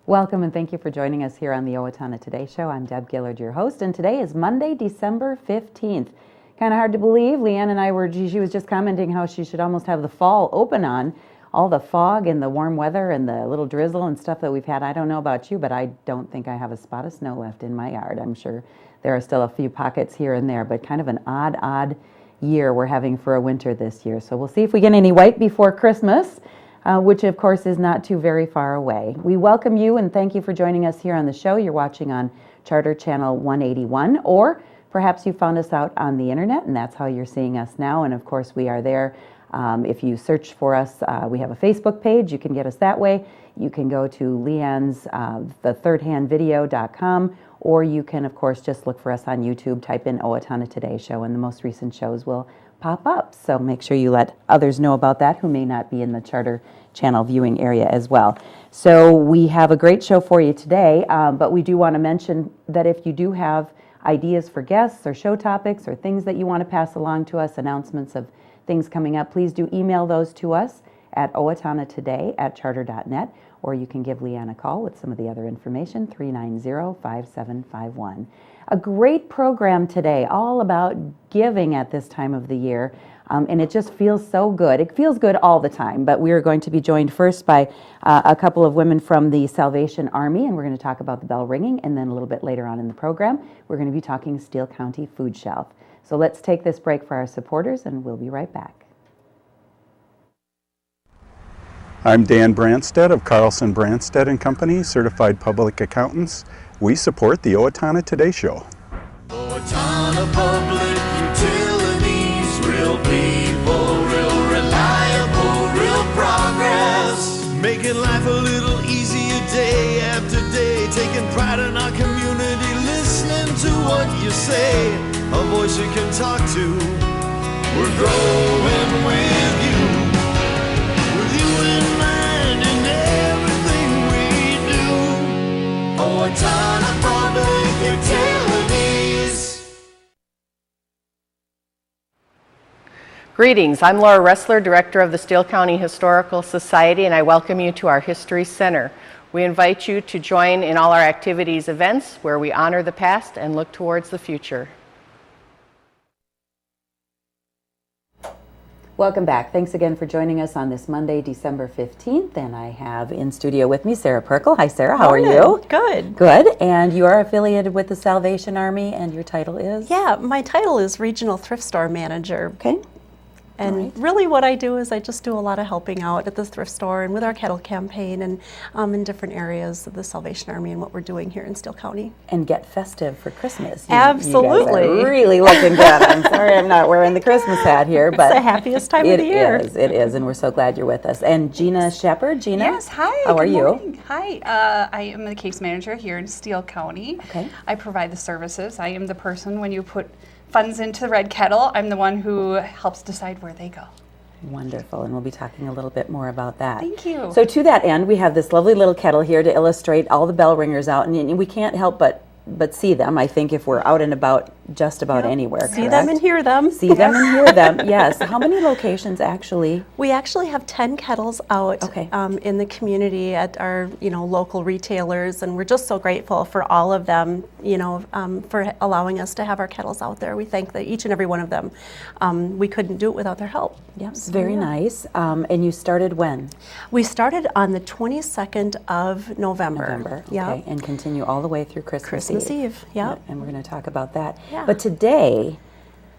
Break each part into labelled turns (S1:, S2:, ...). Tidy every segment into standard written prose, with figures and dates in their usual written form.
S1: Welcome and thank you for joining us here on the Owatonna Today Show. I'm Deb Gillard, your host, and today is Monday, December 15th. Kind of hard to believe. Leanne and I she was just commenting how she should almost have the fall open on. All the fog and the warm weather and the little drizzle and stuff that we've had. I don't know about you, but I don't think I have a spot of snow left in my yard. I'm sure there are still a few pockets here and there, but kind of an odd year we're having for a winter this year. So we'll see if we get any white before Christmas. Which of course is not too very far away. We welcome you and thank you for joining us here on the show. You're watching on Charter Channel 181, or perhaps you found us out on the internet and that's how you're seeing us now. And of course we are there. If you search for us, we have a Facebook page. You can get us that way. You can go to Leanne's thethirdhandvideo.com, or you can of course just look for us on YouTube, type in Owatonna Today Show, and the most recent shows will pop up. So make sure you let others know about that who may not be in the Charter Channel viewing area as well. So we have a great show for you today, but we do want to mention that if you do have ideas for guests or show topics or things that you want to pass along to us, announcements of things coming up, please do email those to us at owatonnatoday@charter.net, or you can give Leanne a call with some of the other information, 390-5751. A great program today, all about giving at this time of the year, and it just feels so good. It feels good all the time, but we are going to be joined first by a couple of women from the Salvation Army, and we're going to talk about the bell ringing, and then a little bit later on in the program, we're going to be talking Steele County Food Shelf. So let's take this break for our supporters, and we'll be right back.
S2: I'm Dan Branstead of Carlson Branstead & Company, Certified Public Accountants. We support the Owatonna Today Show.
S3: Owatonna Public Utilities, real people, real reliable, real progress. Making life a little easier day after day, taking pride in our community, listening to what you say, a voice you can talk to. We're growing with you in mind in everything we do. Owatonna Public Utilities.
S4: Greetings, I'm Laura Ressler, Director of the Steele County Historical Society, and I welcome you to our History Center. We invite you to join in all our activities events where we honor the past and look towards the future.
S1: Welcome back. Thanks again for joining us on this Monday, December 15th. And I have in studio with me Sara Pirkl. Hi, Sara. How are you?
S5: Good.
S1: Good. And you are affiliated with the Salvation Army, and your title is?
S5: Yeah, my title is Regional Thrift Store Manager.
S1: Okay.
S5: And really what I do is I just do a lot of helping out at the thrift store and with our kettle campaign and in different areas of the Salvation Army and what we're doing here in Steele County.
S1: And get festive for Christmas.
S5: Absolutely.
S1: You guys are really looking good. I'm sorry I'm not wearing the Christmas hat here, but
S5: it's the happiest time of the year.
S1: It is, and we're so glad you're with us. And Gina Shepard. Gina?
S6: Yes, hi.
S1: How are you?
S6: Morning. Hi, I am the case manager here in Steele County.
S1: Okay.
S6: I provide the services. I am the person when you put funds into the Red Kettle, I'm the one who helps decide where they go.
S1: Wonderful, and we'll be talking a little bit more about that.
S6: Thank you.
S1: So to that end, we have this lovely little kettle here to illustrate all the bell ringers out, and we can't help but see them, I think, if we're out and about just about anywhere,
S5: See them and hear them.
S1: See them and hear them, yes. How many locations actually?
S5: We actually have 10 kettles out in the community at our local retailers, and we're just so grateful for all of them, for allowing us to have our kettles out there. We thank each and every one of them. We couldn't do it without their help.
S1: Yes, so, very nice. And you started when?
S5: We started on the 22nd of November.
S1: Okay, and continue all the way through Christmas
S5: Eve. Yeah.
S1: And we're going to talk about that.
S5: Yeah.
S1: But today,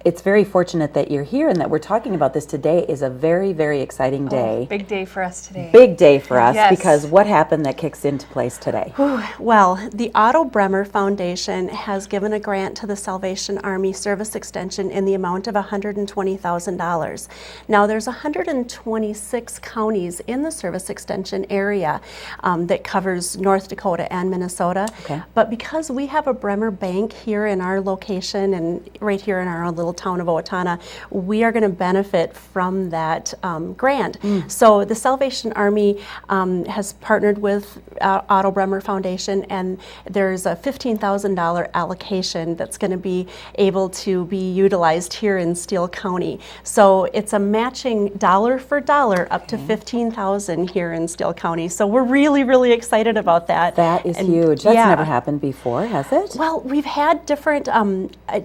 S1: it's very fortunate that you're here and that we're talking about this. Today is a very, very exciting day.
S6: Big day for us today.
S1: Big day for us,
S6: Yes.
S1: because what happened that kicks into place today?
S5: Well, the Otto Bremer Foundation has given a grant to the Salvation Army Service Extension in the amount of $120,000. Now, there's 126 counties in the Service Extension area that covers North Dakota and Minnesota.
S1: Okay.
S5: But because we have a Bremer Bank here in our location and right here in our little little town of Owatonna, we are going to benefit from that grant. So the Salvation Army has partnered with Otto Bremer Foundation, and there's a $15,000 allocation that's going to be able to be utilized here in Steele County. So it's a matching dollar for dollar up to $15,000 here in Steele County. So we're really, really excited about that.
S1: That is huge. That's never happened before, has it?
S5: Well, we've had different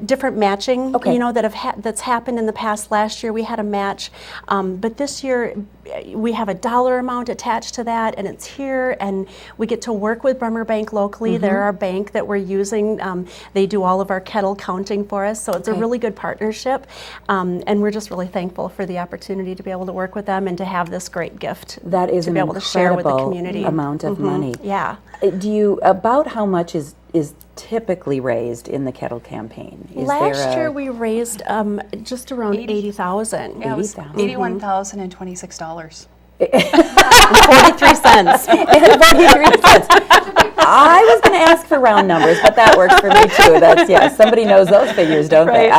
S5: different matching, you know, that's happened in the past. Last year we had a match, but this year we have a dollar amount attached to that, and it's here, and we get to work with Bremer Bank locally. They're our bank that we're using. They do all of our kettle counting for us, so it's a really good partnership, and we're just really thankful for the opportunity to be able to work with them and to have this great gift.
S1: That is
S5: to be able to share with the community.
S1: Amount of money.
S5: Yeah.
S1: Do you, about how much is typically raised in the kettle campain?
S5: Last year we raised just around 80,000.
S6: Yeah, it was $81,026.
S5: 43 cents.
S1: 43 cents. I was going to ask for round numbers, but that works for me too. That's somebody knows those figures, don't they?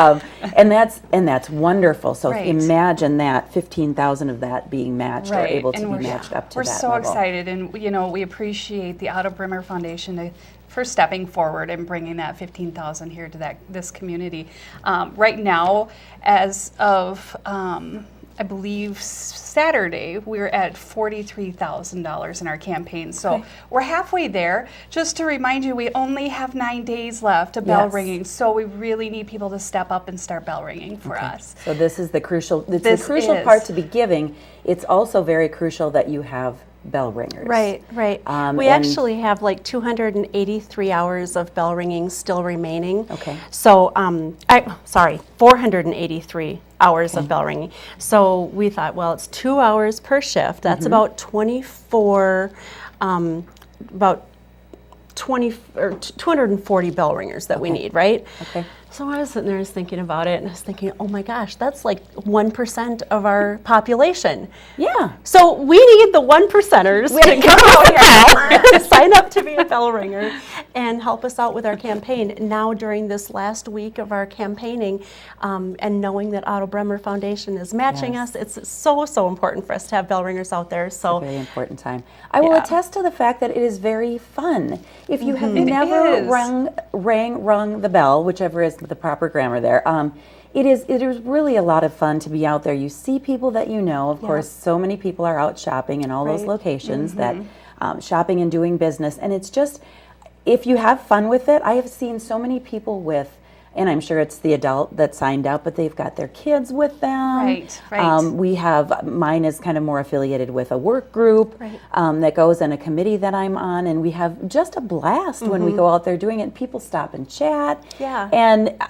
S1: And that's wonderful. So imagine that 15,000 of that being matched or able to be matched up to that
S6: level. We're so excited, and we appreciate the Otto Bremer Foundation for stepping forward and bringing that 15,000 here to this community. Right now, as of I believe Saturday, we're at $43,000 in our campaign. So we're halfway there. Just to remind you, we only have 9 days left of bell ringing. So we really need people to step up and start bell ringing for us.
S1: So this is the crucial part to be giving. It's also very crucial that you have bell ringers.
S5: Right. We actually have like 283 hours of bell ringing still remaining. Okay. So, 483 hours of bell ringing. So we thought, well, it's 2 hours per shift. That's about 24, about 20 or 240 bell ringers that we need, right? Okay. So I was sitting there thinking about it, and I was thinking, oh my gosh, that's like 1% of our population.
S1: Yeah.
S5: So we need the 1%ers to come out here and sign up to be a bell ringer and help us out with our campaign. Now during this last week of our campaigning, and knowing that Otto Bremer Foundation is matching us, it's so important for us to have bell ringers out there. So
S1: it's a very important time. I will attest to the fact that it is very fun. If you have never rung the bell, whichever is the proper grammar there, it is really a lot of fun to be out there. You see people that you know. Of course, so many people are out shopping in all those locations that shopping and doing business, and it's just, if you have fun with it, I have seen so many people with, and I'm sure it's the adult that signed up, but they've got their kids with them.
S6: Right.
S1: We have, mine is kind of more affiliated with a work group that goes in a committee that I'm on, and we have just a blast when we go out there doing it, and people stop and chat.
S5: Yeah.
S1: And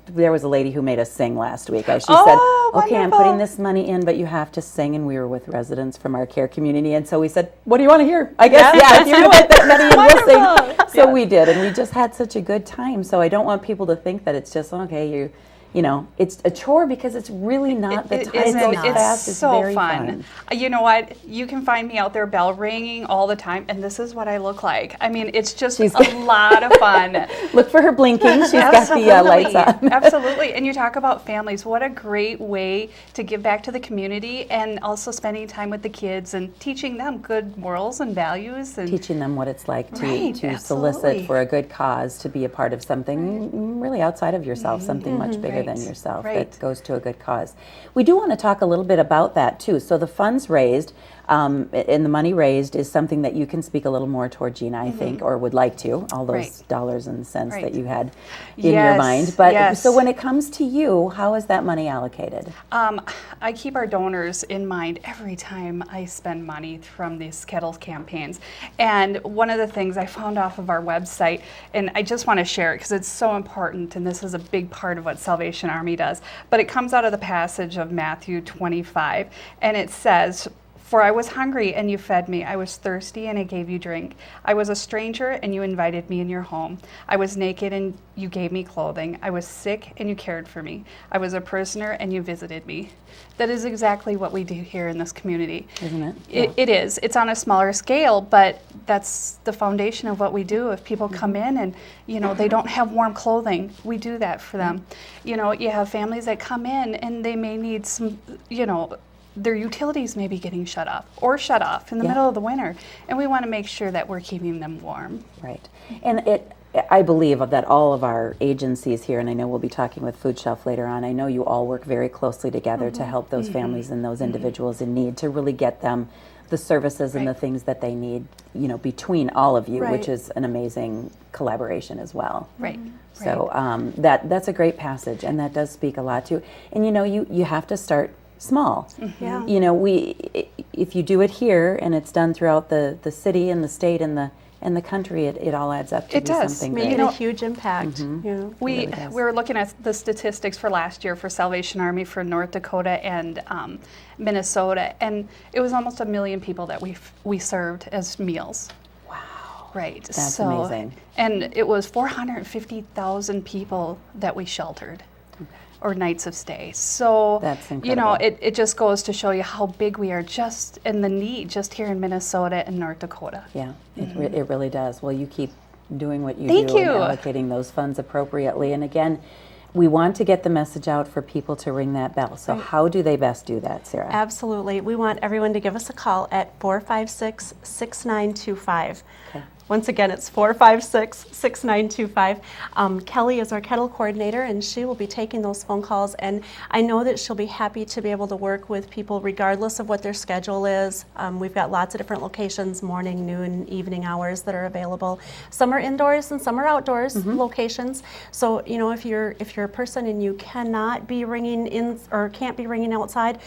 S1: there was a lady who made us sing last week. She said, okay, I'm putting this money in, but you have to sing, and we were with residents from our care community, and so we said, what do you want to hear? I guess, if you're going to put that money in, we'll sing. So we did, and we just had such a good time. So I don't want people to think that it's just, okay, you know, it's a chore, because it's really not. The time goes fast. It's so very fun.
S6: You know what? You can find me out there bell ringing all the time, and this is what I look like. I mean, it's just a lot of fun.
S1: Look for her blinking. She's got the lights on.
S6: Absolutely. And you talk about families. What a great way to give back to the community, and also spending time with the kids and teaching them good morals and values. And
S1: teaching them what it's like to solicit for a good cause, to be a part of something really outside of yourself, something much bigger than yourself that goes to a good cause. We do want to talk a little bit about that too. So the funds raised and the money raised is something that you can speak a little more toward, Gina, I think, or would like to, all those dollars and cents that you had in your mind. But so when it comes to you, how is that money allocated?
S6: I keep our donors in mind every time I spend money from these kettle campaigns. And one of the things I found off of our website, and I just want to share it because it's so important, and this is a big part of what Salvation Army does, but it comes out of the passage of Matthew 25, and it says, For I was hungry, and you fed me. I was thirsty, and I gave you drink. I was a stranger, and you invited me in your home. I was naked, and you gave me clothing. I was sick, and you cared for me. I was a prisoner, and you visited me. That is exactly what we do here in this community.
S1: Isn't it?
S6: It is. It's on a smaller scale, but that's the foundation of what we do. If people come in and, they don't have warm clothing, we do that for them. You have families that come in and they may need some, their utilities may be getting shut off in the middle of the winter, and we want to make sure that we're keeping them warm.
S1: Right. And I believe that all of our agencies here, and I know we'll be talking with Food Shelf later on, I know you all work very closely together to help those families and those individuals in need to really get them the services and the things that they need, between all of you, which is an amazing collaboration as well.
S6: Right.
S1: So that's a great passage, and that does speak a lot to, and you have to start small.
S5: Yeah.
S1: If you do it here and it's done throughout the city and the state and the country, it all adds up to
S6: It
S1: be
S6: does.
S1: something
S5: Making
S1: great.
S5: a huge impact.
S6: We
S1: really does.
S6: were looking at the statistics for last year for Salvation Army for North Dakota and Minnesota, and it was almost 1 million people that we served as meals.
S1: Wow.
S6: Right.
S1: That's amazing.
S6: And it was 450,000 people that we sheltered. Or nights of stay. So,
S1: That's incredible.
S6: it just goes to show you how big we are just in the need just here in Minnesota and North Dakota.
S1: Yeah, it really does. Well, you keep doing what you
S6: Thank
S1: do
S6: you.
S1: and allocating those funds appropriately. And again, we want to get the message out for people to ring that bell. So how do they best do that, Sarah?
S5: Absolutely. We want everyone to give us a call at 456-6925.
S1: Okay.
S5: Once again, it's 456-6925. Kelly is our kettle coordinator, and she will be taking those phone calls. And I know that she'll be happy to be able to work with people regardless of what their schedule is. We've got lots of different locations, morning, noon, evening hours that are available. Some are indoors and some are outdoors locations. So, if you're a person and you cannot be ringing in or can't be ringing outside,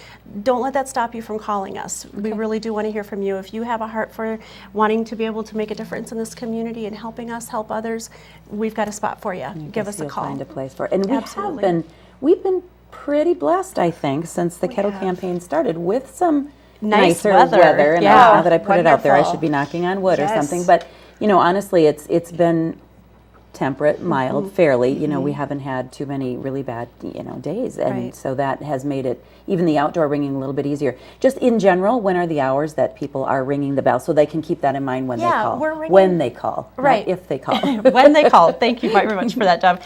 S5: don't let that stop you from calling us. We really do want to hear from you. If you have a heart for wanting to be able to make a difference in this community and helping us help others, we've got a spot for you. Give us a
S1: You'll
S5: call.
S1: find a place for it. And
S5: Absolutely.
S1: we've been pretty blessed, I think, since the kettle
S5: have.
S1: campaign started with some
S5: Nice
S1: nicer
S5: weather.
S1: And
S5: Yeah.
S1: now that I put it out there, I
S6: Wonderful.
S1: should be knocking on wood or
S6: Yes.
S1: something. But honestly, it's been temperate, mild, fairly. We haven't had too many really bad, days, and
S5: Right.
S1: so that has made it even the outdoor ringing a little bit easier. Just in general, when are the hours that people are ringing the bell, so they can keep that in mind when they
S5: Yeah,
S1: call?
S5: we're ringing-
S1: When they call,
S5: Right.
S1: not if they call.
S5: When they call. Thank you very much for that, Deb.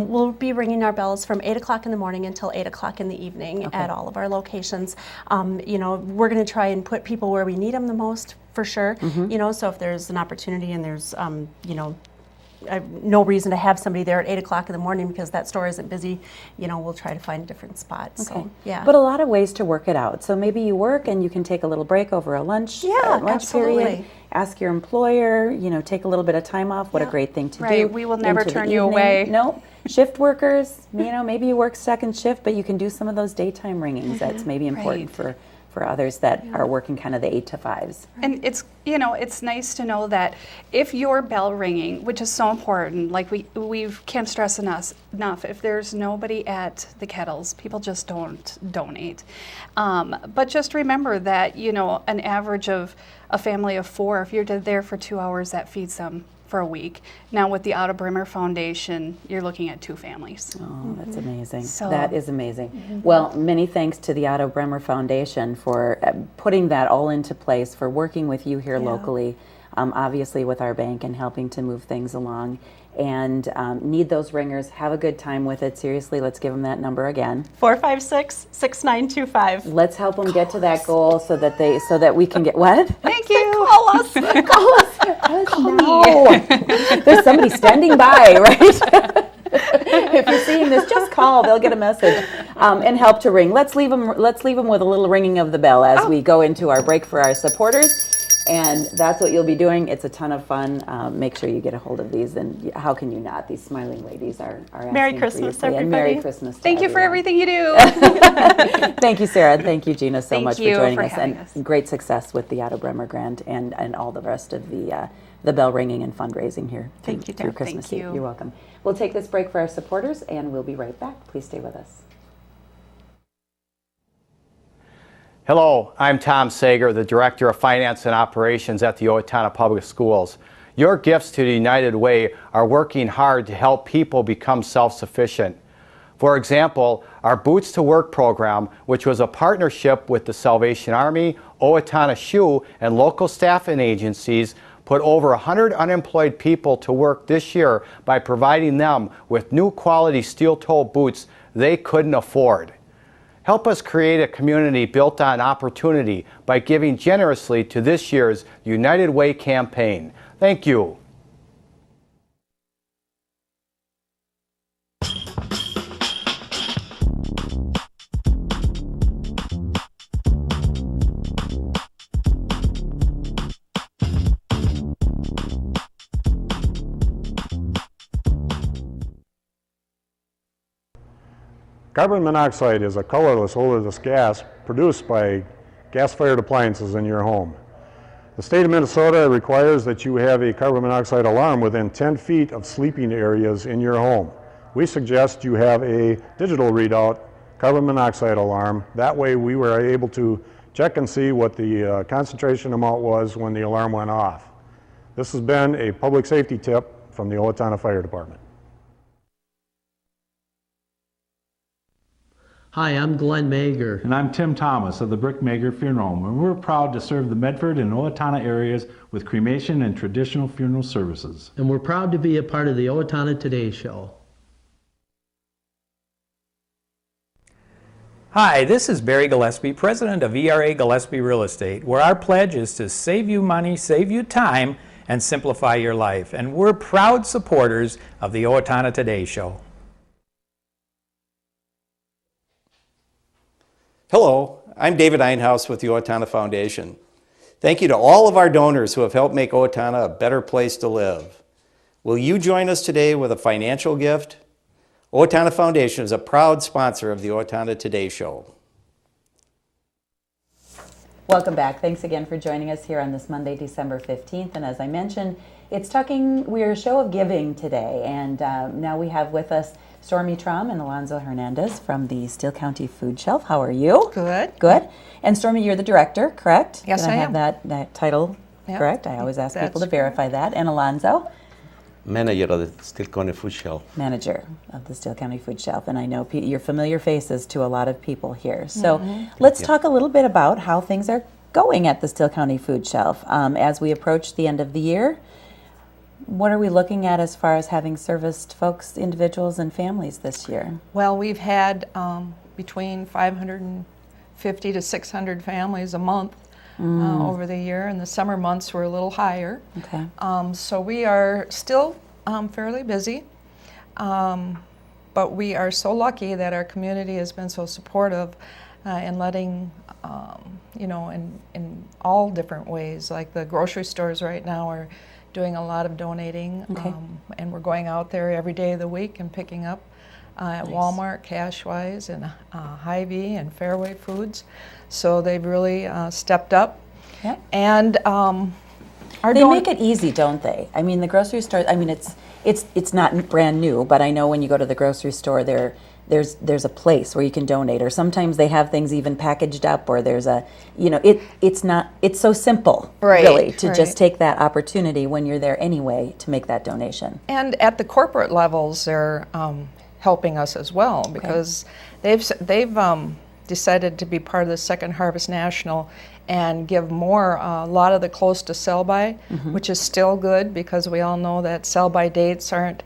S5: We'll be ringing our bells from 8 o'clock in the morning until 8 o'clock in the evening at all of our locations. We're going to try and put people where we need them the most, for sure. So if there's an opportunity and there's, no reason to have somebody there at 8 o'clock in the morning because that store isn't busy, we'll try to find a different spot.
S1: Okay.
S5: So, yeah.
S1: But a lot of ways to work it out. So maybe you work and you can take a little break over a lunch,
S5: Yeah,
S1: lunch period.
S5: absolutely.
S1: Ask your employer, take a little bit of time off. What a great thing to do.
S6: Right, we will never
S1: into the
S6: turn you
S1: evening.
S6: away.
S1: No. Shift workers, maybe you work second shift, but you can do some of those daytime ringings. That's maybe important
S6: Right.
S1: for others that are working kind of the 8 to 5s.
S6: And it's nice to know that if your bell ringing, which is so important, like we can't stress enough, if there's nobody at the kettles, people just don't donate. But just remember that, an average of a family of 4, if you're there for 2 hours, that feeds them for a week. Now with the Otto Bremer Foundation, you're looking at 2 families.
S1: Oh, that's amazing.
S6: So-
S1: That is amazing. Well, many thanks to the Otto Bremer Foundation for putting that all into place, for working with you here locally, obviously with our bank and helping to move things along. And need those ringers. Have a good time with it. Seriously, let's give them that number again.
S5: 456-6925.
S1: Let's help them get to that goal so that we can get what?
S6: Thank you.
S5: Call us.
S1: Call us. No. There's somebody standing by, right? If you're seeing this, just call. They'll get a message and help to ring. Let's leave them with a little ringing of the bell as we go into our break for our supporters. And that's what you'll be doing. It's a ton of fun. Make sure you get a hold of these. And how can you not? These smiling ladies are asking
S5: Merry
S1: for
S5: Christmas,
S1: your play. And Merry
S5: everybody.
S1: Christmas to
S6: Thank you for
S1: everyone.
S6: everything you do.
S1: Thank you, Sarah. Thank you, Gina, so
S6: Thank
S1: much for
S6: you
S1: joining
S6: for
S1: us.
S6: having
S1: And
S6: us.
S1: great success with the Otto Bremer Grant and all the rest of the bell ringing and fundraising here.
S5: Thank you,
S1: through
S5: Deb.
S1: Christmas
S6: Thank
S1: Eve.
S6: you.
S1: You're welcome. We'll take this break for our supporters, and we'll be right back. Please stay with us.
S7: Hello, I'm Tom Sager, the Director of Finance and Operations at the Owatonna Public Schools. Your gifts to the United Way are working hard to help people become self-sufficient. For example, our Boots to Work program, which was a partnership with the Salvation Army, Owatonna Shoe, and local staffing agencies, put over 100 unemployed people to work this year by providing them with new quality steel-toe boots they couldn't afford. Help us create a community built on opportunity by giving generously to this year's United Way campaign. Thank you.
S8: Carbon monoxide is a colorless, odorless gas produced by gas-fired appliances in your home. The state of Minnesota requires that you have a carbon monoxide alarm within 10 feet of sleeping areas in your home. We suggest you have a digital readout carbon monoxide alarm. That way we were able to check and see what the concentration amount was when the alarm went off. This has been a public safety tip from the Owatonna Fire Department.
S9: Hi, I'm Glenn Mager.
S10: And I'm Tim Thomas of the Brick Mager Funeral Home, and we're proud to serve the Medford and Owatonna areas with cremation and traditional funeral services.
S9: And we're proud to be a part of the Owatonna Today Show.
S11: Hi, this is Barry Gillespie, president of ERA Gillespie Real Estate, where our pledge is to save you money, save you time, and simplify your life. And we're proud supporters of the Owatonna Today Show.
S12: Hello, I'm David Einhaus with the Owatonna Foundation. Thank you to all of our donors who have helped make Owatonna a better place to live. Will you join us today with a financial gift? Owatonna Foundation is a proud sponsor of the Owatonna Today Show.
S1: Welcome back. Thanks again for joining us here on this Monday, December 15th. And as I mentioned, we're a show of giving today. And now we have with us Stormy, Trom, and Alonso Hernandez from the Steele County Food Shelf. How are you?
S13: Good.
S1: Good. And Stormy, you're the director, correct?
S13: Yes,
S1: Did
S13: I
S1: have
S13: am.
S1: that title correct? I always ask people to verify that. And Alonso?
S14: Manager of the Steele County Food Shelf.
S1: Manager of the Steele County Food Shelf. And I know you're familiar faces to a lot of people here. So let's talk a little bit about how things are going at the Steele County Food Shelf. As we approach the end of the year, what are we looking at as far as having serviced folks, individuals, and families this year?
S13: Well, we've had between 550 to 600 families a month over the year, and the summer months were a little higher.
S1: Okay.
S13: So we are still fairly busy, but we are so lucky that our community has been so supportive in letting, in all different ways. Like the grocery stores right now are doing a lot of donating, and we're going out there every day of the week and picking up at Walmart, Cashwise, and Hy-Vee and Fairway Foods. So they've really stepped up.
S1: Yep.
S13: And
S1: they make it easy, don't they? I mean, the grocery store. I mean, it's not brand new, but I know when you go to the grocery store, there's a place where you can donate, or sometimes they have things even packaged up, or there's a, it's so simple, really, to just take that opportunity when you're there anyway to make that donation.
S13: And at the corporate levels, they're helping us as well, because they've decided to be part of the Second Harvest National and give more, a lot of the close to sell-by, which is still good, because we all know that sell-by dates aren't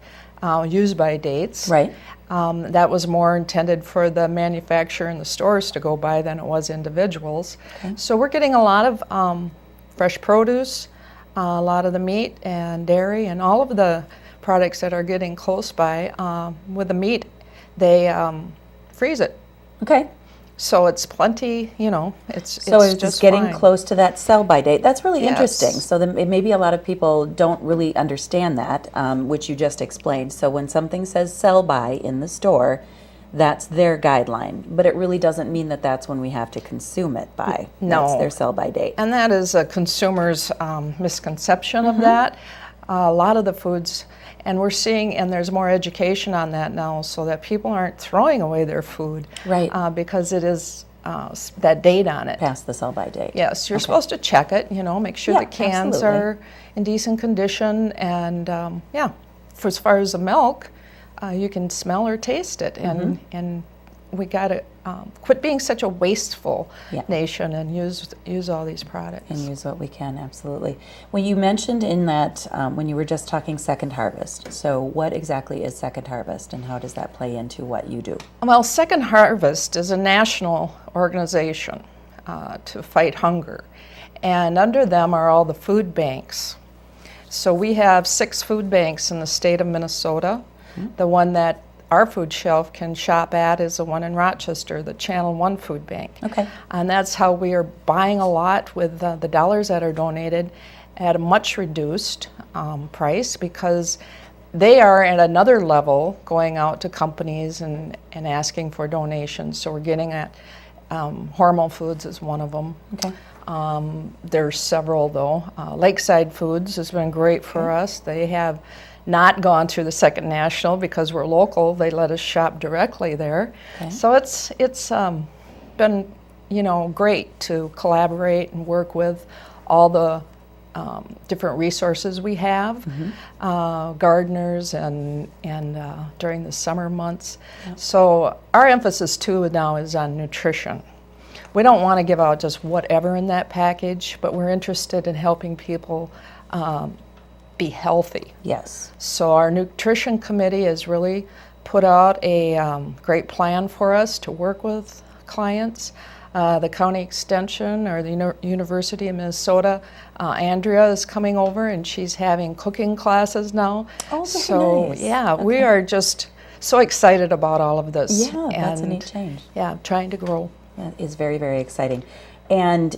S13: use-by dates.
S1: Right.
S13: That was more intended for the manufacturer and the stores to go by than it was individuals. Okay. So we're getting a lot of fresh produce, a lot of the meat and dairy, and all of the products that are getting close by. With the meat, they freeze it.
S1: Okay.
S13: So it's plenty, it's
S1: just getting
S13: fine.
S1: close to that sell-by date. That's really interesting. So maybe a lot of people don't really understand that, which you just explained. So when something says sell-by in the store, that's their guideline. But it really doesn't mean that that's when we have to consume it by.
S13: No.
S1: That's their sell-by date.
S13: And that is a consumer's misconception of that. A lot of the foods, and we're seeing, and there's more education on that now, so that people aren't throwing away their food.
S1: Right.
S13: Because it is that date on it.
S1: Past the sell-by date.
S13: Yes, you're
S1: Okay.
S13: supposed to check it, make sure
S1: Yeah,
S13: the cans
S1: absolutely.
S13: are in decent condition, and for as far as the milk, you can smell or taste it, and we got to quit being such a wasteful nation and use all these products.
S1: And use what we can, absolutely. Well, you mentioned in that, when you were just talking Second Harvest, so what exactly is Second Harvest and how does that play into what you do?
S13: Well, Second Harvest is a national organization to fight hunger, and under them are all the food banks. So we have 6 food banks in the state of Minnesota. The one that our food shelf can shop at is the one in Rochester, the Channel 1 Food Bank.
S1: Okay.
S13: And that's how we are buying a lot with the dollars that are donated at a much reduced price, because they are at another level going out to companies and asking for donations. So we're getting at Hormel Foods is one of them.
S1: Okay.
S13: There's several though. Lakeside Foods has been great for us. They have not gone through the Second National because we're local. They let us shop directly there.
S1: Okay.
S13: So it's been great to collaborate and work with all the different resources we have, gardeners and during the summer months. Yep. So our emphasis too now is on nutrition. We don't want to give out just whatever in that package, but we're interested in helping people be healthy.
S1: Yes.
S13: So our nutrition committee has really put out a great plan for us to work with clients. The county extension or the University of Minnesota, Andrea is coming over and she's having cooking classes now.
S1: Oh, very
S13: so
S1: nice.
S13: yeah,
S1: Okay.
S13: we are just so excited about all of this.
S1: Yeah, that's a neat change.
S13: Yeah, trying to grow.
S1: That is very, very exciting. And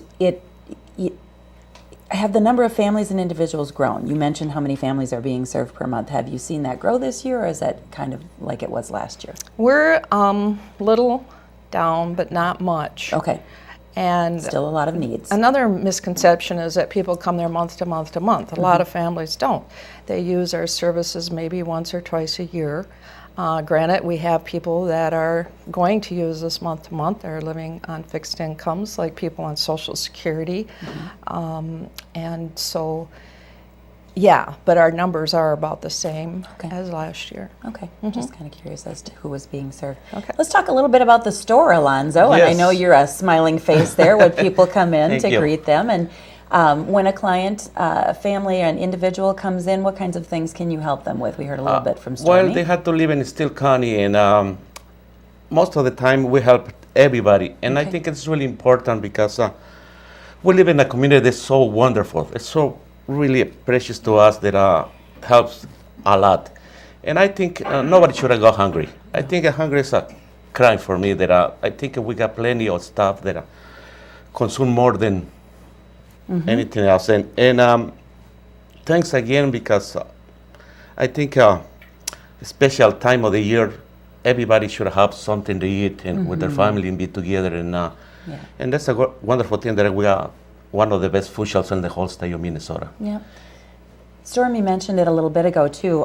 S1: have the number of families and individuals grown? You mentioned how many families are being served per month. Have you seen that grow this year, or is that kind of like it was last year?
S13: We're little down, but not much.
S1: Okay.
S13: And
S1: still a lot of needs.
S13: Another misconception is that people come there month to month to month. A lot of families don't. They use our services maybe once or twice a year. Granted, we have people that are going to use this month to month. They're living on fixed incomes, like people on Social Security. And so, yeah, but our numbers are about the same as last year.
S1: Okay, just kind of curious as to who was being served.
S13: Okay.
S1: Let's talk a little bit about the store, Alonso. And I
S14: Yes.
S1: know you're a smiling face there when people come in
S14: Thank
S1: to
S14: you.
S1: greet them. And when a client, a family, or an individual comes in, what kinds of things can you help them with? We heard a little bit from Stormy.
S14: Well, they had to live in Steele County, and most of the time we help everybody. And I think it's really important because we live in a community that's so wonderful. It's so really precious to us that helps a lot. And I think nobody should go hungry. I think hunger is a crime for me. That I think we got plenty of stuff that consume more than anything else. And thanks again, because I think a special time of the year, everybody should have something to eat and with their family and be together. And that's a wonderful thing that we are one of the best food shelves in the whole state of Minnesota.
S1: Yeah. Stormy mentioned it a little bit ago too.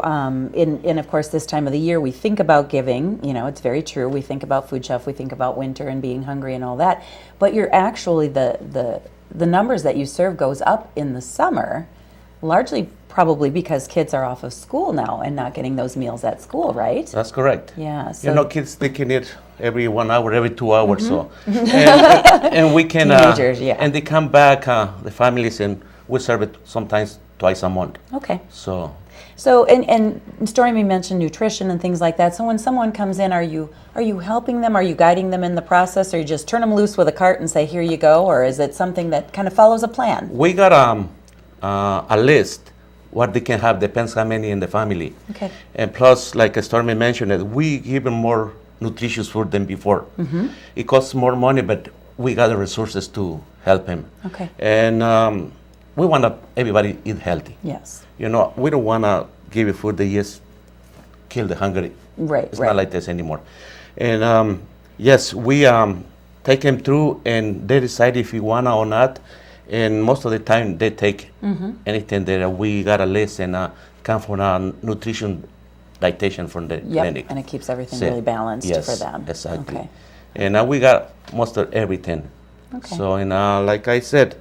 S1: In of course this time of the year we think about giving. It's very true. We think about food shelf. We think about winter and being hungry and all that. But you're actually the numbers that you serve goes up in the summer, largely probably because kids are off of school now and not getting those meals at school, right?
S14: That's correct.
S1: Yeah. So
S14: Kids, they can eat every 1 hour, every 2 hours. So, and we can,
S1: Teenagers, yeah.
S14: and they come back, the families, and we serve it sometimes twice a month.
S1: Okay.
S14: So
S1: and Stormy mentioned nutrition and things like that. So when someone comes in, are you helping them? Are you guiding them in the process, or you just turn them loose with a cart and say, here you go? Or is it something that kind of follows a plan?
S14: we got a list what they can have, depends how many in the family.
S1: Okay.
S14: And plus, like Stormy mentioned, we give them more nutritious food than before. It costs more money, but we got the resources to help them.
S1: Okay.
S14: And we want everybody eat healthy.
S1: Yes.
S14: We don't want to give you food that just kill the hungry.
S1: Right.
S14: It's not like this anymore. And yes, we take them through, and they decide if we want to or not. And most of the time, they take anything that we got a list and come from a nutrition dietitian from the clinic.
S1: And it keeps everything
S14: So,
S1: really balanced
S14: yes,
S1: for them.
S14: Exactly.
S1: Okay.
S14: And we got most of everything.
S1: Okay.
S14: So, and like I said,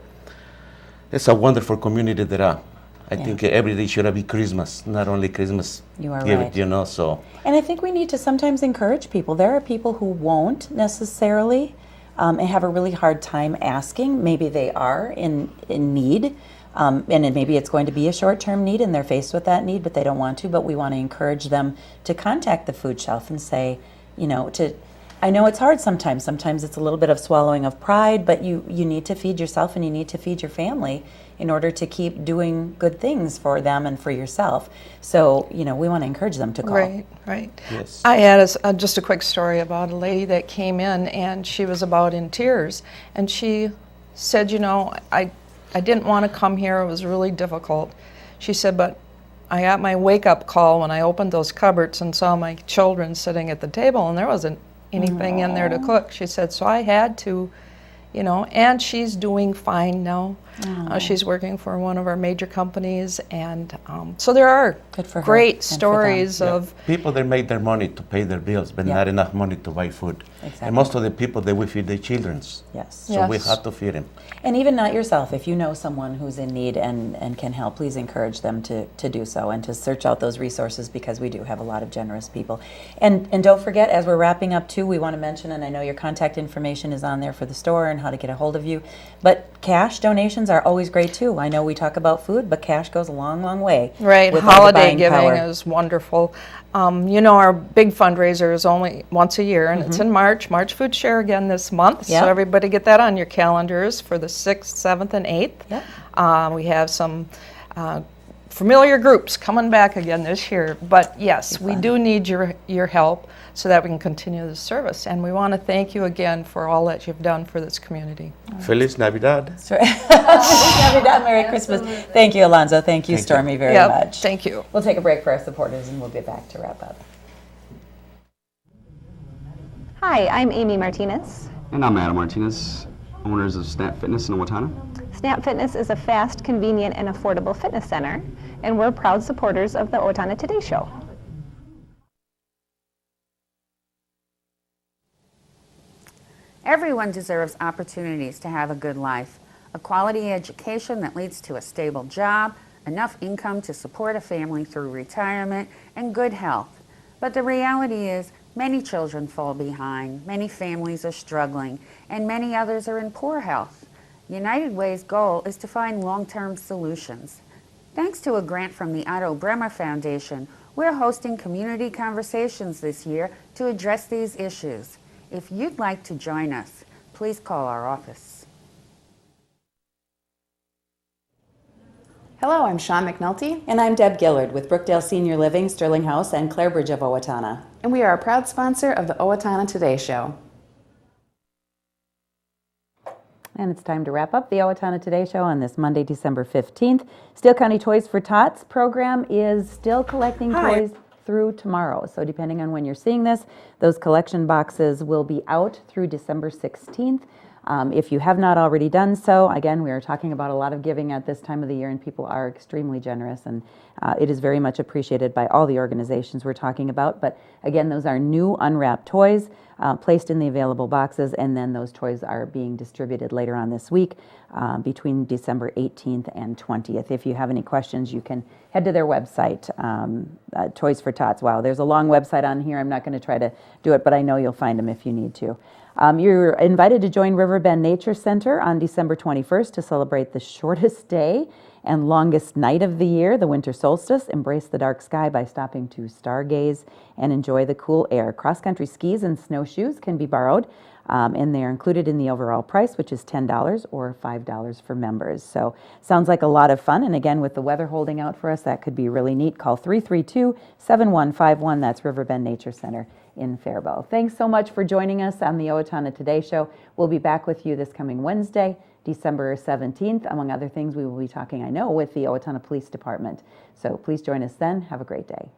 S14: it's a wonderful community that I think every day should be Christmas, not only Christmas.
S1: You are
S14: Give
S1: right.
S14: it, you know, so.
S1: And I think we need to sometimes encourage people. There are people who won't necessarily and have a really hard time asking. Maybe they are in need, and maybe it's going to be a short-term need and they're faced with that need, but they don't want to. But we want to encourage them to contact the food shelf and say, you know, I know it's hard sometimes. Sometimes it's a little bit of swallowing of pride, but you need to feed yourself and you need to feed your family in order to keep doing good things for them and for yourself. So, you know, we want to encourage them to call.
S13: Right.
S14: Yes.
S13: I had just a quick story about a lady that came in and she was about in tears. And she said, you know, I didn't want to come here. It was really difficult. She said, but I got my wake-up call when I opened those cupboards and saw my children sitting at the table and there wasn't anything in there to cook. She said, so I had to, you know, and she's doing fine now. She's working for one of our major companies, and so there are great stories of
S14: people that make their money to pay their bills, but not enough money to buy food.
S1: Exactly.
S14: And most of the people, they will feed their children.
S1: Yes.
S14: So we have to feed them.
S1: And even not yourself, if you know someone who's in need and can help, please encourage them to do so and to search out those resources, because we do have a lot of generous people. And don't forget, as we're wrapping up too, we want to mention, and I know your contact information is on there for the store and how to get a hold of you, but cash donations are always great too. I know we talk about food, but cash goes a long, long way.
S13: Right,
S1: with all the
S13: holiday
S1: buying
S13: giving
S1: power.
S13: is wonderful. You know, our big fundraiser is only once a year, and it's in March Food Share again this month.
S1: Yep.
S13: So everybody get that on your calendars for the 6th, 7th, and 8th.
S1: Yep.
S13: We have some familiar groups coming back again this year. But yes, we do need your help so that we can continue the service. And we want to thank you again for all that you've done for this community.
S14: Feliz Navidad.
S1: Feliz Navidad, Merry Christmas. Thank you, Alonso. Thank you, Stormy, very much.
S13: Thank you.
S1: We'll take a break for our supporters and we'll get back to wrap up.
S15: Hi, I'm Amy Martinez.
S16: And I'm Adam Martinez, owners of Snap Fitness in Owatonna.
S15: Snap Fitness is a fast, convenient, and affordable fitness center, and we're proud supporters of the Owatonna Today Show.
S17: Everyone deserves opportunities to have a good life, a quality education that leads to a stable job, enough income to support a family through retirement, and good health. But the reality is, many children fall behind, many families are struggling, and many others are in poor health. United Way's goal is to find long-term solutions. Thanks to a grant from the Otto Bremer Foundation, we're hosting community conversations this year to address these issues. If you'd like to join us, please call our office.
S18: Hello, I'm Sean McNulty.
S1: And I'm Deb Gillard with Brookdale Senior Living, Sterling House, and Clarebridge of Owatonna.
S18: And we are a proud sponsor of the Owatonna Today Show.
S1: And it's time to wrap up the Owatonna Today Show on this Monday, December 15th. Steele County Toys for Tots program is still collecting toys through tomorrow. So depending on when you're seeing this, those collection boxes will be out through December 16th. If you have not already done so, again, we are talking about a lot of giving at this time of the year, and people are extremely generous, and it is very much appreciated by all the organizations we're talking about. But again, those are new unwrapped toys placed in the available boxes, and then those toys are being distributed later on this week between December 18th and 20th. If you have any questions, you can head to their website, Toys for Tots. Wow, there's a long website on here. I'm not going to try to do it, but I know you'll find them if you need to. You're invited to join Riverbend Nature Center on December 21st to celebrate the shortest day and longest night of the year, the winter solstice. Embrace the dark sky by stopping to stargaze and enjoy the cool air. Cross-country skis and snowshoes can be borrowed, and they are included in the overall price, which is $10 or $5 for members. So sounds like a lot of fun, and again, with the weather holding out for us, that could be really neat. Call 332-7151. That's Riverbend Nature Center in Faribault. Thanks so much for joining us on the Owatonna Today Show. We'll be back with you this coming Wednesday, December 17th. Among other things, we will be talking, I know, with the Owatonna Police Department. So please join us then. Have a great day.